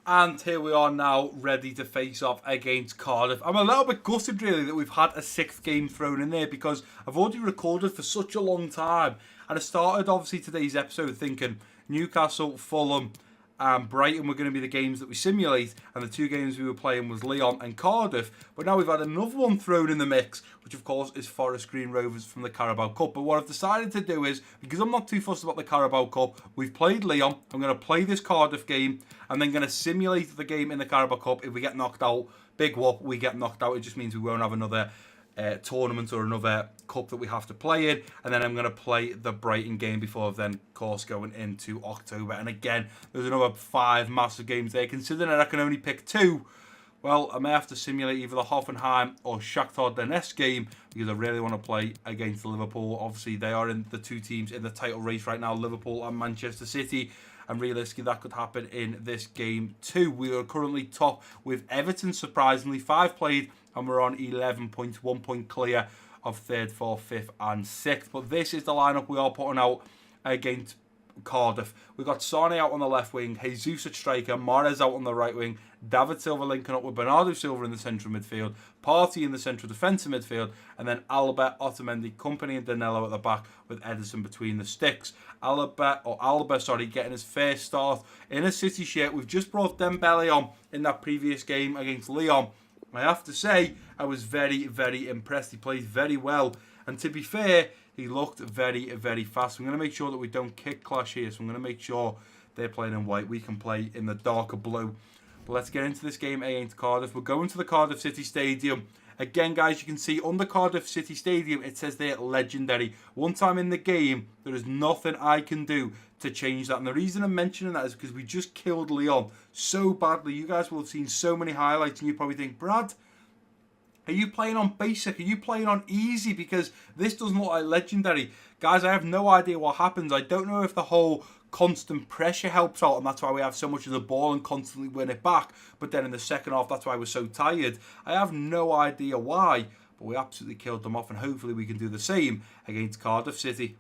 And here we are now, ready to face off against Cardiff. I'm a little bit gutted, really, that we've had a 6th game thrown in there because I've already recorded for such a long time. And I started, obviously, today's episode thinking Newcastle, Fulham, and Brighton were going to be the games that we simulate. And the 2 games we were playing was Leon and Cardiff. But now we've had another one thrown in the mix, which, of course, is Forest Green Rovers from the Carabao Cup. But what I've decided to do is, because I'm not too fussed about the Carabao Cup, we've played Leon. I'm going to play this Cardiff game and then going to simulate the game in the Carabao Cup. If we get knocked out, big whoop, we get knocked out. It just means we won't have another tournament or another cup that we have to play in. And then I'm going to play the Brighton game before then, of course, going into October. And again, there's another 5 massive games there. Considering that I can only pick 2, well, I may have to simulate either the Hoffenheim or Shakhtar Donetsk game because I really want to play against Liverpool. Obviously, they are in the 2 teams in the title race right now, Liverpool and Manchester City. And realistically, that could happen in this game too. We are currently top with Everton, surprisingly. 5 played, and we're on 11 points, 1 point clear of 3rd, 4th, 5th, and 6th. But this is the lineup we are putting out against Cardiff. We've got Sane out on the left wing, Jesus at striker, Mahrez out on the right wing, David Silva linking up with Bernardo Silva in the central midfield, Partey in the central defensive midfield, and then Alba, Otamendi, Company and Danilo at the back with Ederson between the sticks. Alba, getting his first start in a City shirt. We've just brought Dembele on in that previous game against Leon. I have to say, I was very, very impressed. He played very well. And to be fair, he looked very, very fast. I'm going to make sure that we don't kick clash here. So I'm going to make sure they're playing in white. We can play in the darker blue. But let's get into this game against Cardiff. We're going to the Cardiff City Stadium. Again, guys, you can see on the Cardiff City Stadium, it says there, legendary. One time in the game, there is nothing I can do to change that. And the reason I'm mentioning that is because we just killed Leon so badly. You guys will have seen so many highlights and you probably think, Brad, are you playing on basic? Are you playing on easy? Because this doesn't look like legendary. Guys, I have no idea what happens. I don't know if the whole constant pressure helps out, and that's why we have so much of the ball and constantly win it back. But then in the second half, that's why we're so tired. I have no idea why, but we absolutely killed them off, and hopefully we can do the same against Cardiff City.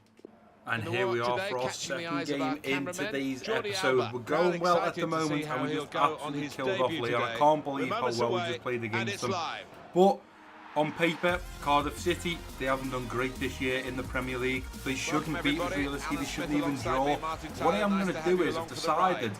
And here we are for our second game in today's episode. We're going well at the moment, and we just absolutely killed off Leon. I can't believe how well we just played against them. But on paper, Cardiff City, they haven't done great this year in the Premier League. They shouldn't beat us realistically, they shouldn't even draw. What I am going to do is, I've decided,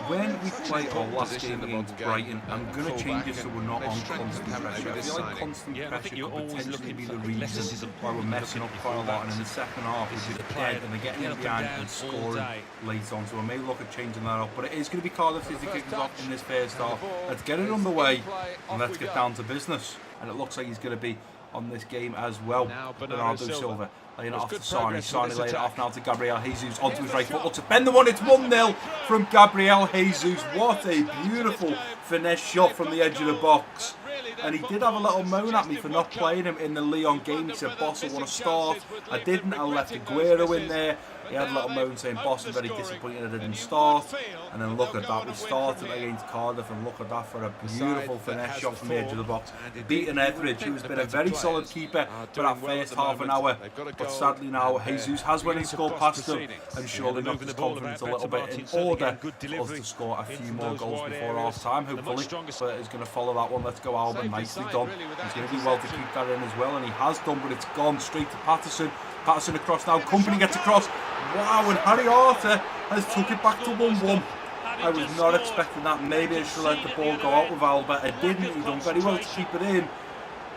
when we play our last game against Brighton, I'm going to change it so we're not on constant pressure. I feel like constant pressure could potentially be the reason why we're messing up quite a lot, and in the second half we're just dead and they're getting in behind and scoring late on, so I may look at changing that up. But it is going to be Cardiff City kicking us off in this first half. Let's get it underway and let's get down to business. And it looks like he's going to be on this game as well. Bernardo Silva laying it off to Sane. Sane laying it off now to Gabriel Jesus onto his right foot. Looks to bend the one. It's 1-0 from Gabriel Jesus. What a beautiful finesse shot from the edge of the box. And he did have a little moan at me for not playing him in the Lyon game. He said, "Boss, I want to start." I didn't. I left Aguero in there. He had a little moan saying, "Boss, I'm very disappointed I didn't start." And then look at that. We started against Cardiff, and look at that for a beautiful finesse shot from the edge of the box. Beaten Etheridge, who has been a very solid keeper for that first half an hour. But sadly now, Jesus has went and scored past him, and surely knocked his confidence a little bit in order for us to score a few more goals before half time, hopefully. But he's going to follow that one. Let's go, Alban. Nicely done. He's going to do well to keep that in as well, and he has done, but it's gone straight to Patterson. Patterson across now. Company gets across. Wow, and Harry Arter has took it back to 1-1. I was not expecting that. Maybe I should let the ball go out with Alba. I didn't. He done very well to keep it in.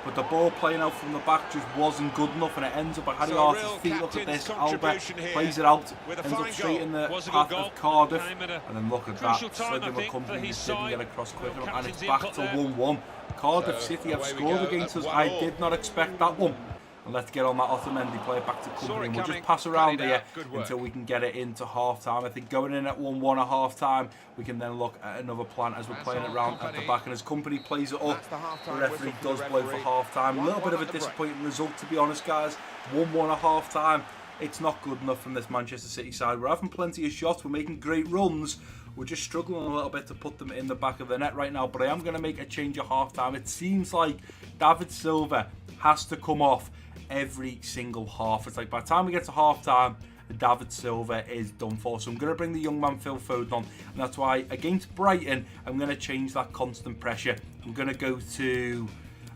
But the ball playing out from the back just wasn't good enough, and it ends up at Harry Arter's feet. Look at this. Alba plays it out. Ends up straight in the path of Cardiff. And then look at that. Slipping the Company just didn't get across quick enough. And it's back to 1-1. Cardiff City have scored against us. I did not expect that one. And let's get on that Otamendi, play it back to Company, and we'll just pass around here until we can get it into half-time. I think going in at 1-1 at half-time, we can then look at another plan as we're playing it round at the back. And as Company plays it up, the referee does blow for half-time. A little bit of a disappointing result, to be honest, guys. 1-1 at half-time. It's not good enough from this Manchester City side. We're having plenty of shots, we're making great runs. We're just struggling a little bit to put them in the back of the net right now. But I am going to make a change at half-time. It seems like David Silva has to come off every single half. It's like by the time we get to half time, David Silva is done for. So I'm going to bring the young man Phil Foden on, and that's why against Brighton I'm going to change that constant pressure. I'm going to go to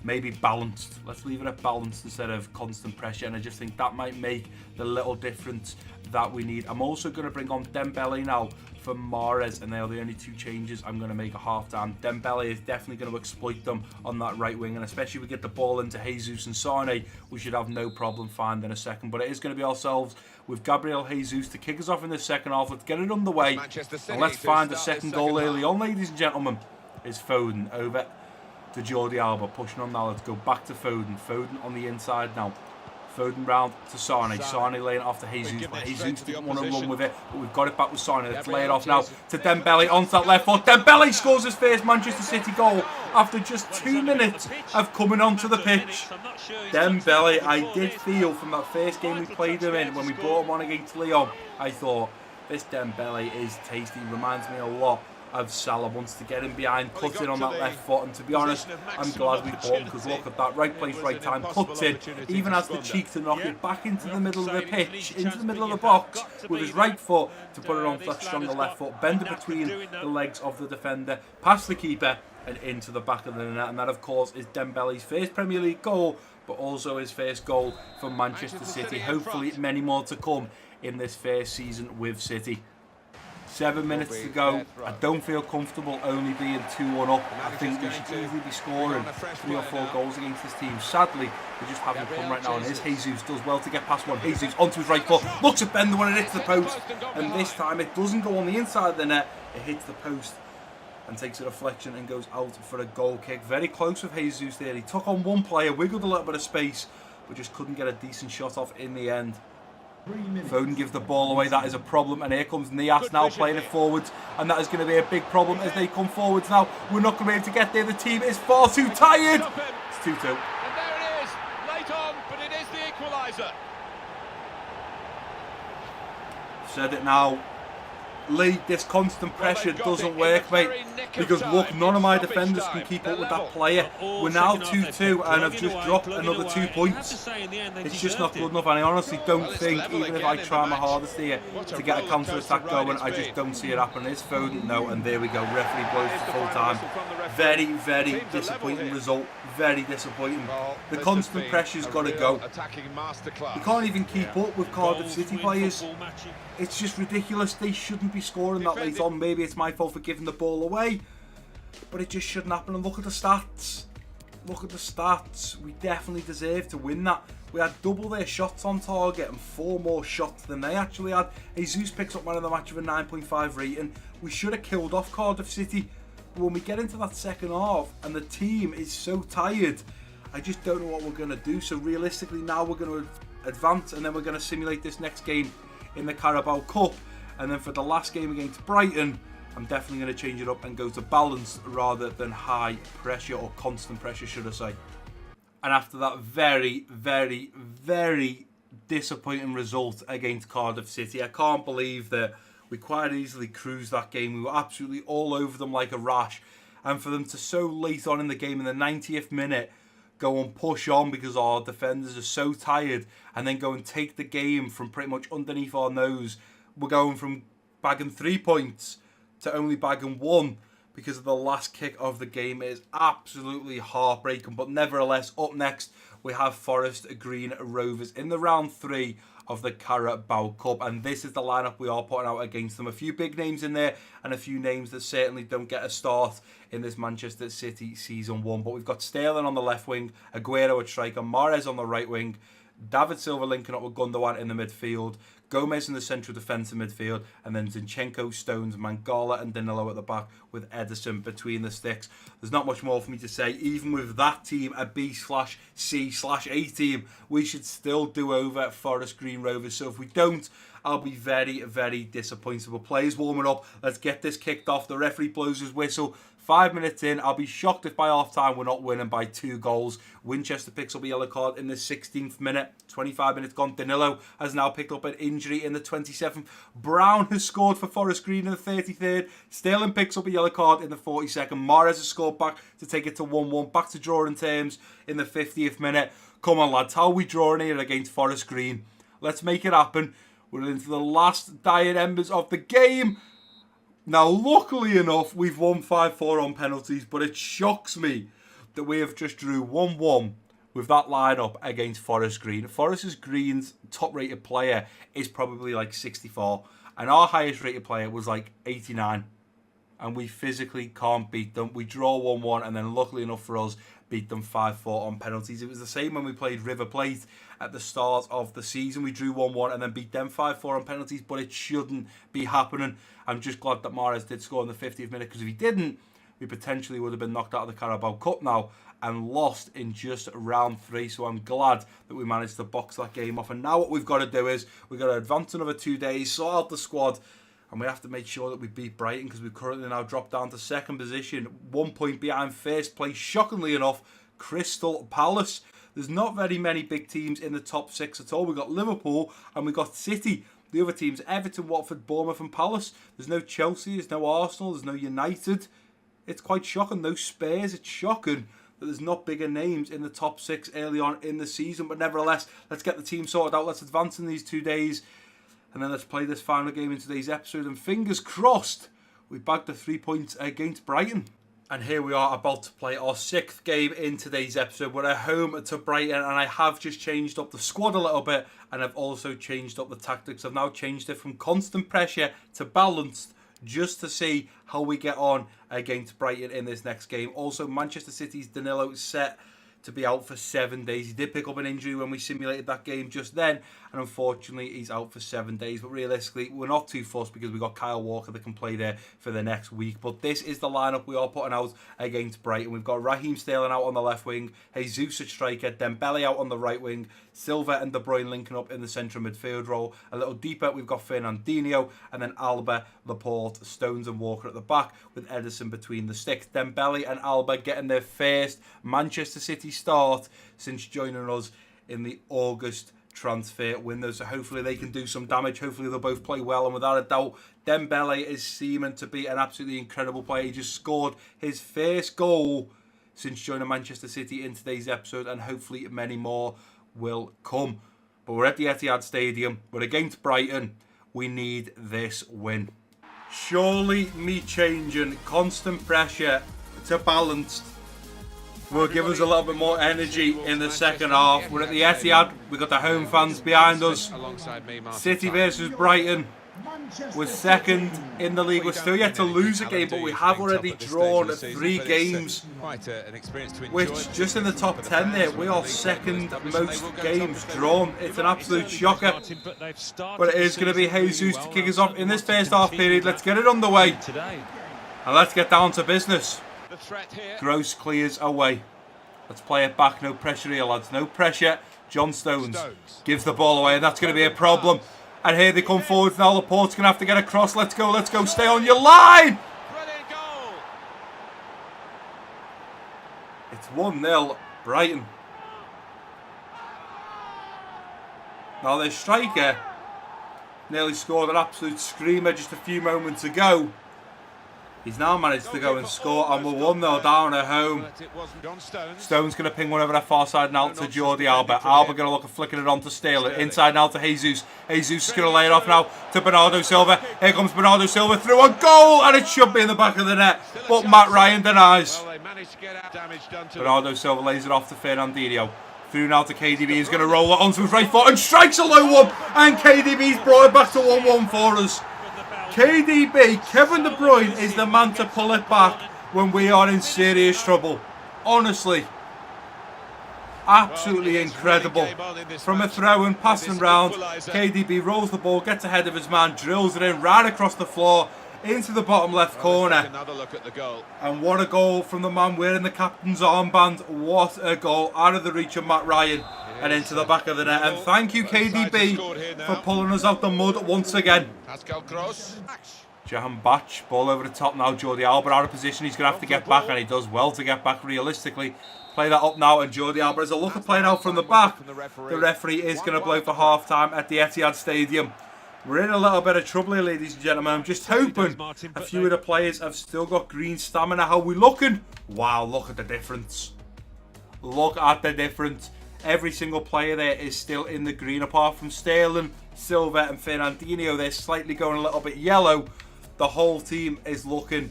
maybe balanced. Let's leave it at balanced instead of constant pressure, and I just think that might make the little difference that we need. I'm also going to bring on Dembele now for Mahrez, and they are the only two changes I'm going to make at half-time. Dembele is definitely going to exploit them on that right wing, and especially if we get the ball into Jesus and Sane, we should have no problem finding a second. But it is going to be ourselves with Gabriel Jesus to kick us off in the second half. Let's get it underway, and let's find a second goal early on, ladies and gentlemen. Is Foden over to Jordi Alba, pushing on now. Let's go back to Foden. Foden on the inside now. Foden round to Sane. Sane laying it off to Jesus, but Jesus didn't want to run with it, but we've got it back with Sane. Let's lay it off now to Dembele onto that left foot. Dembele scores his first Manchester City goal after just 2 minutes of coming onto the pitch. Dembele, I did feel from that first game we played him in, when we brought him on against Lyon, I thought, this Dembele is tasty. Reminds me a lot of Salah. Wants to get him behind, cuts in on that left foot, and to be honest, I'm glad we bought him, because look at that, right place, right time, cuts in, even has the cheek to knock it back into the middle of the pitch, into the middle of the box, with his right foot to put it on that stronger left foot, bend it between the legs of the defender, past the keeper, and into the back of the net. And that, of course, is Dembele's first Premier League goal, but also his first goal for Manchester City. Hopefully many more to come in this first season with City. 7 minutes to go. I don't feel comfortable only being 2-1 up. I think we should easily be scoring 3 or 4 goals against this team. Sadly, they just haven't come right now. And here's Jesus, does well to get past one. Jesus onto his right foot, looks at bend when it hits the post. And this time it doesn't go on the inside of the net. It hits the post and takes a deflection and goes out for a goal kick. Very close with Jesus there. He took on one player, wiggled a little bit of space, but just couldn't get a decent shot off in the end. Foden gives the ball away. That is a problem, and here comes Nias now playing it forwards, and that is going to be a big problem as they come forwards now. We're not going to be able to get there. The team is far too tired. It's 2-2. And there it is, late on, but it is the equaliser. said it now. Lee, this constant pressure doesn't work, mate. Because look, none of my defenders can keep up with that player. We're now 2-2 and I've just dropped another 2 points. It's just not good enough, and I honestly don't think, even if I try my hardest here to get a counter-attack going, I just don't see it happening. It's Foden, no, and there we go. Referee blows for full time. Very, very disappointing result. Very disappointing. The constant pressure's got to go. We can't even keep up with Cardiff City players. It's just ridiculous. They shouldn't be scoring that late on. Maybe it's my fault for giving the ball away, but it just shouldn't happen. And look at the stats. Look at the stats. We definitely deserve to win that. We had double their shots on target and 4 more shots than they actually had. Jesus picks up man of the match with a 9.5 rating. We should have killed off Cardiff City. But when we get into that second half and the team is so tired, I just don't know what we're going to do. So realistically now we're going to advance, and then we're going to simulate this next game in the Carabao Cup, and then for the last game against Brighton, I'm definitely going to change it up and go to balanced rather than high pressure, or constant pressure should I say. And after that very, very, very disappointing result against Cardiff City, I can't believe that we quite easily cruised that game. We were absolutely all over them like a rash, and for them to so late on in the game, in the 90th minute, go and push on because our defenders are so tired, and then go and take the game from pretty much underneath our nose. We're going from bagging 3 points to only bagging 1 because of the last kick of the game. It is absolutely heartbreaking. But nevertheless, up next we have Forest Green Rovers in the round 3 of the Carabao Cup, and this is the lineup we are putting out against them. A few big names in there and a few names that certainly don't get a start in this Manchester City season 1. But we've got Sterling on the left wing, Aguero at striker, Mahrez on the right wing, David Silva linking up with Gundogan in the midfield, Gomez in the central defensive midfield, and then Zinchenko, Stones, Mangala and Danilo at the back with Ederson between the sticks. There's not much more for me to say. Even with that team, a B/C/A team, we should still do over Forest Green Rovers. So if we don't, I'll be very, very disappointed. But players warming up. Let's get this kicked off. The referee blows his whistle. 5 minutes in, I'll be shocked if by half-time we're not winning by 2 goals. Winchester picks up a yellow card in the 16th minute. 25 minutes gone. Danilo has now picked up an injury in the 27th. Brown has scored for Forest Green in the 33rd. Sterling picks up a yellow card in the 42nd. Mahrez has scored back to take it to 1-1. Back to drawing terms in the 50th minute. Come on, lads. How are we drawing here against Forest Green? Let's make it happen. We're into the last dying embers of the game. Now, luckily enough, we've won 5-4 on penalties, but it shocks me that we have just drew 1-1 with that lineup against Forest Green. Forest Green's top-rated player is probably like 64, and our highest-rated player was like 89, and we physically can't beat them. We draw 1-1, and then luckily enough for us, beat them 5-4 on penalties. It was the same when we played River Plate at the start of the season. We drew 1-1 and then beat them 5-4 on penalties, but it shouldn't be happening. I'm just glad that Mahrez did score in the 50th minute, because if he didn't, we potentially would have been knocked out of the Carabao Cup now and lost in just round 3. So I'm glad that we managed to box that game off. And now what we've got to do is we've got to advance another 2 days, sort out the squad, and we have to make sure that we beat Brighton, because we've currently now dropped down to 2nd position, 1 point behind first place, shockingly enough, Crystal Palace. There's not very many big teams in the top 6 at all. We've got Liverpool and we've got City. The other teams, Everton, Watford, Bournemouth and Palace. There's no Chelsea, there's no Arsenal, there's no United. It's quite shocking. No Spurs. It's shocking that there's not bigger names in the top 6 early on in the season. But nevertheless, let's get the team sorted out. Let's advance in these 2 days. And then let's play this final game in today's episode. And fingers crossed, we bagged the 3 points against Brighton. And here we are about to play our 6th game in today's episode. We're at home to Brighton, and I have just changed up the squad a little bit, and I've also changed up the tactics. I've now changed it from constant pressure to balanced, just to see how we get on against Brighton in this next game. Also, Manchester City's Danilo is set to be out for 7 days. He did pick up an injury when we simulated that game just then, and unfortunately he's out for 7 days. But realistically, we're not too fussed because we've got Kyle Walker that can play there for the next week. But this is the lineup we are putting out against Brighton. We've got Raheem Sterling out on the left wing, Jesus at striker, Dembele out on the right wing, Silva and De Bruyne linking up in the central midfield role. A little deeper, we've got Fernandinho, and then Alba, Laporte, Stones and Walker at the back with Ederson between the sticks. Dembele and Alba getting their first Manchester City start since joining us in the August transfer window, so hopefully they can do some damage. Hopefully they'll both play well, and without a doubt, Dembele is seeming to be an absolutely incredible player. He just scored his first goal since joining Manchester City in today's episode, and hopefully many more will come. But we're at the Etihad Stadium. We're against Brighton. We need this win. Surely me changing constant pressure to balanced will give us a little bit more energy in the second half. We're at the Etihad. We've got the home fans behind us. City versus Brighton. We're second in the league. We're still yet to lose a game, but we have already drawn 3 games, which just in the top 10 there, we are second most games drawn. It's an absolute shocker. But it is going to be Jesus to kick us off in this first half period. Let's get it underway. And let's get down to business. Gross clears away. Let's play it back. No pressure here, lads. No pressure. John Stones gives the ball away, and that's going to be a problem. And here they come forward now. Laporte's going to have to get across. Let's go, let's go. Stay on your line. It's 1-0 Brighton. Now their striker nearly scored an absolute screamer just a few moments ago. He's now managed to go and score, and we're 1-0 down at home. Stone's going to ping one over that far side now to Jordi Alba. Alba going to look at flicking it on to Sterling. Inside now to Jesus. Jesus is going to lay it off now to Bernardo Silva. Here comes Bernardo Silva through on goal, and it should be in the back of the net, but Matt Ryan denies. Bernardo Silva lays it off to Fernandinho. Through now to KDB. He's going to roll it onto his right foot and strikes a low one, and KDB's brought it back to 1-1 for us. KDB, Kevin De Bruyne, is the man to pull it back when we are in serious trouble. Honestly, absolutely incredible. From a throw-in, passing round, KDB rolls the ball, gets ahead of his man, drills it in, right across the floor, into the bottom left corner. And what a goal from the man wearing the captain's armband. What a goal out of the reach of Matt Ryan and into the back of the net. And thank you, KDB, for pulling us out the mud once again. Jahan Bach, ball over the top now. Jordi Alba out of position. He's going to have to get back, and he does well to get back realistically. Play that up now, and Jordi Alba has a look at playing out from the back. The referee is going to blow for half-time at the Etihad Stadium. We're in a little bit of trouble here, ladies and gentlemen. I'm just hoping a few of the players have still got green stamina. How are we looking? Wow, look at the difference. Look at the difference. Every single player there is still in the green, apart from Sterling, Silva and Fernandinho. They're slightly going a little bit yellow. The whole team is looking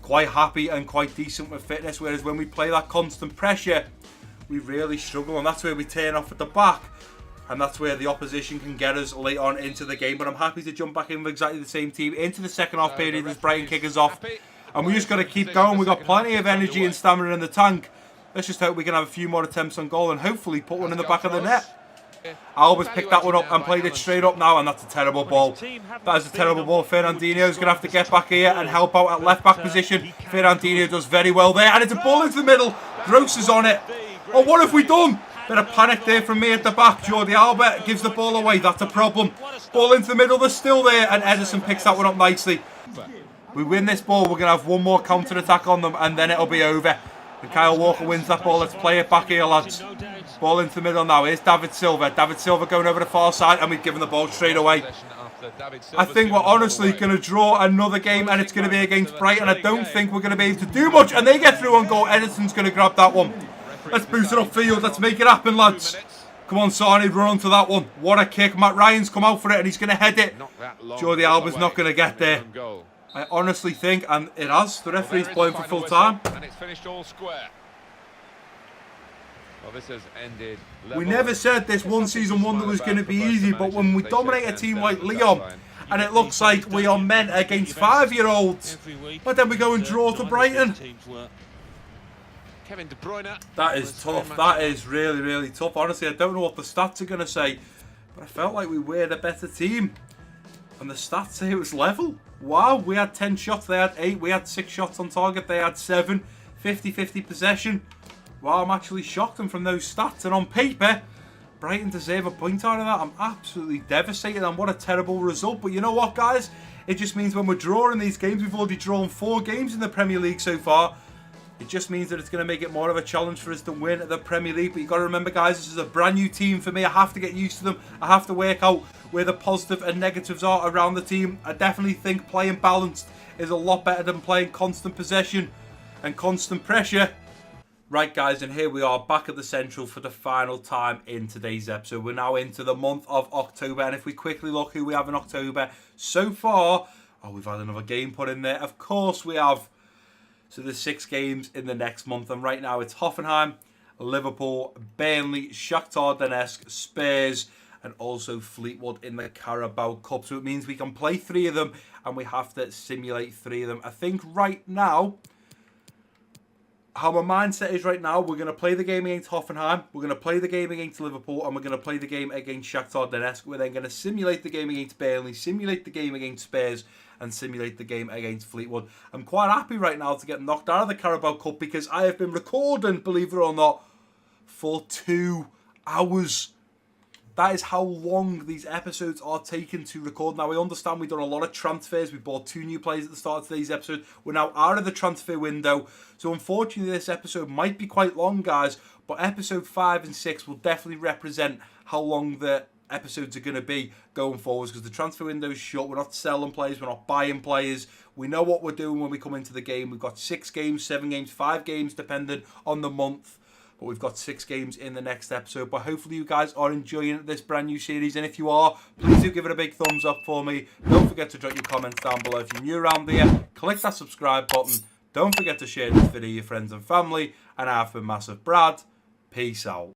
quite happy and quite decent with fitness, whereas when we play that constant pressure, we really struggle, and that's where we turn off at the back. And that's where the opposition can get us late on into the game. But I'm happy to jump back in with exactly the same team into the second half period as Brighton kick us off. And we just got to keep going. We've got plenty of energy and stamina in the tank. Let's just hope we can have a few more attempts on goal and hopefully put one in the back of the net. Alba's picked that one up and played it straight up now, and that's a terrible ball. That is a terrible ball. Fernandinho's going to have to get back here and help out at left back position. Fernandinho does very well there, and it's a ball into the middle. Gross is on it. Oh, what have we done? Bit of panic there from me at the back. Jordi Alba gives the ball away. That's a problem. Ball into the middle. They're still there. And Ederson picks that one up nicely. We win this ball. We're going to have one more counter-attack on them. And then it'll be over. And Kyle Walker wins that ball. Let's play it back here, lads. Ball into the middle now. Here's David Silva. David Silva going over the far side. And we've given the ball straight away. I think we're honestly going to draw another game. And it's going to be against Brighton. I don't think we're going to be able to do much. And they get through on goal. Ederson's going to grab that one. Let's boost it upfield. Let's make it happen, lads. Come on, Sarni, run onto that one. What a kick. Matt Ryan's come out for it, and he's going to head it. Jordi Alba's not going to get there. I honestly think, and it has, the referee's playing for full time. And it's finished all square. Well, this has ended. We never said this one season wonder was going to be easy, but when we dominate a team like Lyon, and it looks like we are meant against 5-year-olds, but then we go and draw to Brighton. Kevin De Bruyne. That is tough. That is really, really tough. Honestly, I don't know what the stats are going to say, but I felt like we were the better team. And the stats say it was level. Wow, we had 10 shots. They had 8. We had 6 shots on target. They had 7. 50-50 possession. Wow, I'm actually shocked. And from those stats, and on paper, Brighton deserve a point out of that. I'm absolutely devastated. And what a terrible result. But you know what, guys? It just means when we're drawing these games, we've already drawn 4 games in the Premier League so far. It just means that it's going to make it more of a challenge for us to win the Premier League. But you've got to remember, guys, this is a brand new team for me. I have to get used to them. I have to work out where the positive and negatives are around the team. I definitely think playing balanced is a lot better than playing constant possession and constant pressure. Right, guys, and here we are back at the Central for the final time in today's episode. We're now into the month of October, and if we quickly look who we have in October so far, we've had another game put in there. Of course we have. So there's 6 games in the next month, and right now it's Hoffenheim, Liverpool, Burnley, Shakhtar Donetsk, Spurs, and also Fleetwood in the Carabao Cup. So it means we can play 3 of them, and we have to simulate 3 of them. I think right now, how my mindset is right now, we're going to play the game against Hoffenheim, we're going to play the game against Liverpool, and we're going to play the game against Shakhtar Donetsk. We're then going to simulate the game against Burnley, simulate the game against Spurs, and simulate the game against Fleetwood. I'm quite happy right now to get knocked out of the Carabao Cup because I have been recording, believe it or not, for 2 hours. That is how long these episodes are taken to record. Now, I understand we've done a lot of transfers. We bought 2 new players at the start of today's episode. We're now out of the transfer window. So, unfortunately, this episode might be quite long, guys. But episode 5 and 6 will definitely represent how long the episodes are going to be going forwards, because the transfer window is short. We're not selling players. We're not buying players. We know what we're doing when we come into the game. We've got 6 games, 7 games, 5 games, depending on the month. But we've got 6 games in the next episode. But hopefully you guys are enjoying this brand new series. And if you are, please do give it a big thumbs up for me. Don't forget to drop your comments down below. If you're new around here, click that subscribe button. Don't forget to share this video with your friends and family. And I've been Massive Brad. Peace out.